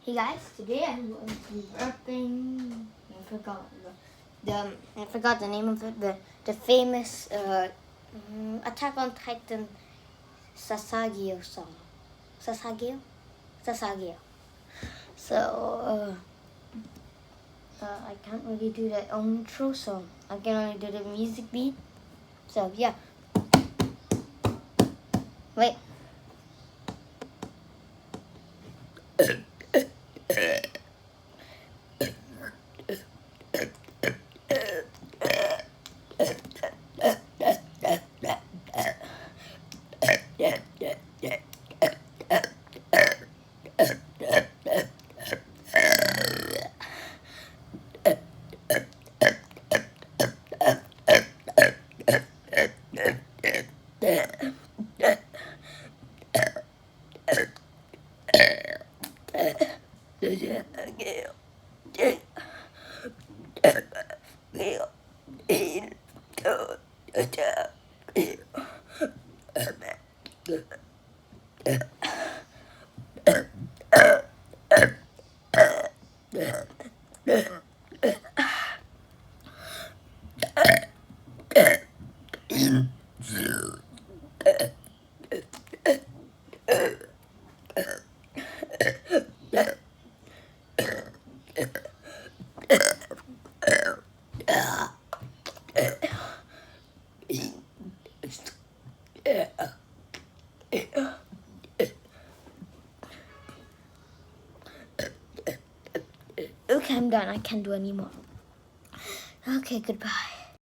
Hey guys, today I'm going to be rapping. I forgot the name of it. The famous Attack on Titan Sasageo song. Sasageo. So I can't really do the intro, so I can only do the music beat. So yeah. Wait. Okay, I'm done. I can't do any more. Okay, goodbye.